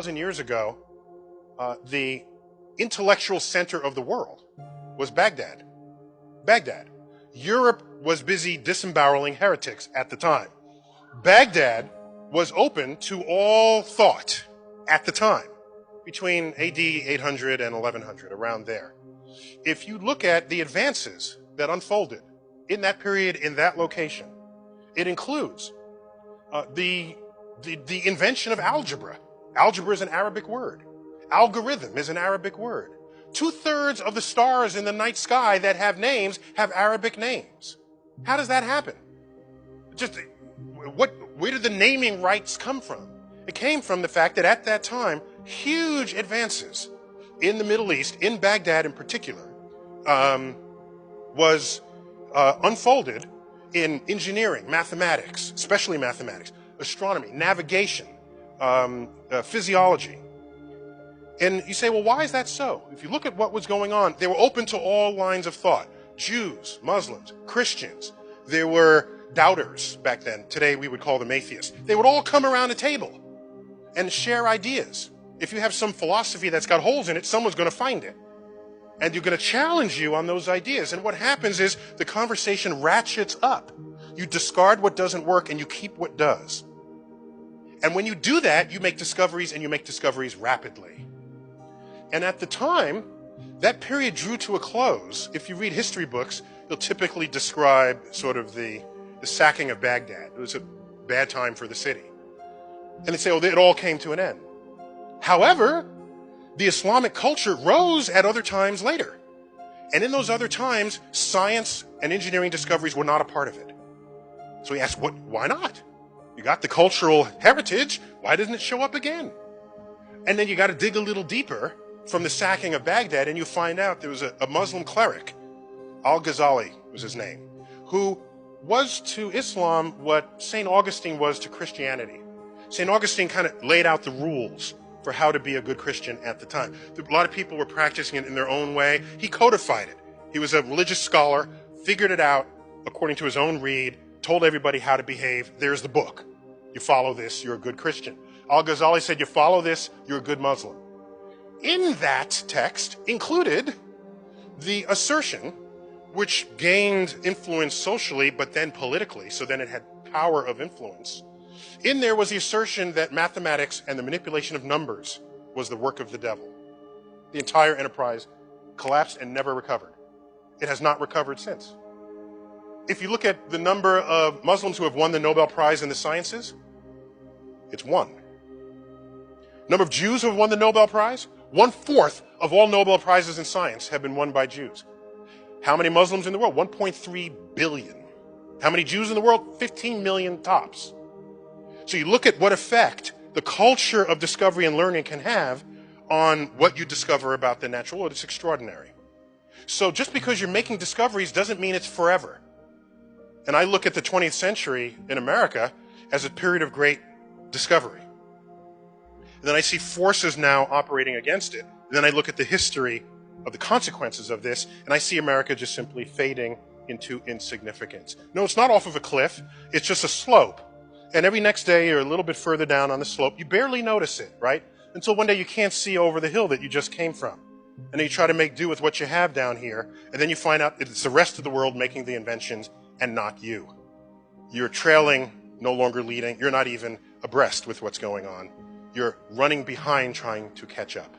2,000 years ago, the intellectual center of the world was Baghdad. Baghdad. Europe was busy disemboweling heretics at the time. Baghdad was open to all thought at the time, between AD 800 and 1100, around there. If you look at the advances that unfolded in that period, in that location, it includes the invention of algebra. Algebra is an Arabic word. Algorithm is an Arabic word. 2/3 of the stars in the night sky that have names have Arabic names. How does that happen? Where did the naming rights come from? It came from the fact that at that time, huge advances in the Middle East, in Baghdad in particular, was unfolded in engineering, mathematics, especially mathematics, astronomy, navigation, physiology. And you say, well, why is that so? If you look at what was going on, they were open to all lines of thought. Jews, Muslims, Christians. There were doubters back then. Today we would call them atheists. They would all come around a table and share ideas. If you have some philosophy that's got holes in it, someone's going to find it. And you're going to challenge you on those ideas. And what happens is the conversation ratchets up. You discard what doesn't work and you keep what does. And when you do that, you make discoveries, and you make discoveries rapidly. And at the time, that period drew to a close. If you read history books, you'll typically describe sort of the sacking of Baghdad. It was a bad time for the city. And they say, oh, it all came to an end. However, the Islamic culture rose at other times later. And in those other times, science and engineering discoveries were not a part of it. So we asked, why not? You got the cultural heritage, why doesn't it show up again? And then you got to dig a little deeper from the sacking of Baghdad, and you find out there was a Muslim cleric, Al-Ghazali was his name, who was to Islam what St. Augustine was to Christianity. St. Augustine kind of laid out the rules for how to be a good Christian at the time. A lot of people were practicing it in their own way. He codified it. He was a religious scholar, figured it out according to his own read, told everybody how to behave. There's the book. You follow this, you're a good Christian. Al-Ghazali said, you follow this, you're a good Muslim. In that text included the assertion, which gained influence socially, but then politically, so then it had power of influence. In there was the assertion that mathematics and the manipulation of numbers was the work of the devil. The entire enterprise collapsed and never recovered. It has not recovered since. If you look at the number of Muslims who have won the Nobel Prize in the sciences, it's 1. Number of Jews who have won the Nobel Prize, 1/4 of all Nobel Prizes in science have been won by Jews. How many Muslims in the world? 1.3 billion. How many Jews in the world? 15 million tops. So you look at what effect the culture of discovery and learning can have on what you discover about the natural world. It's extraordinary. So just because you're making discoveries doesn't mean it's forever. And I look at the 20th century in America as a period of great discovery. And then I see forces now operating against it. And then I look at the history of the consequences of this, and I see America just simply fading into insignificance. No, it's not off of a cliff. It's just a slope. And every next day you're a little bit further down on the slope. You barely notice it, right? Until one day you can't see over the hill that you just came from. And then you try to make do with what you have down here, and then you find out it's the rest of the world making the inventions and not you. You're trailing, no longer leading. You're not even abreast with what's going on. You're running behind trying to catch up.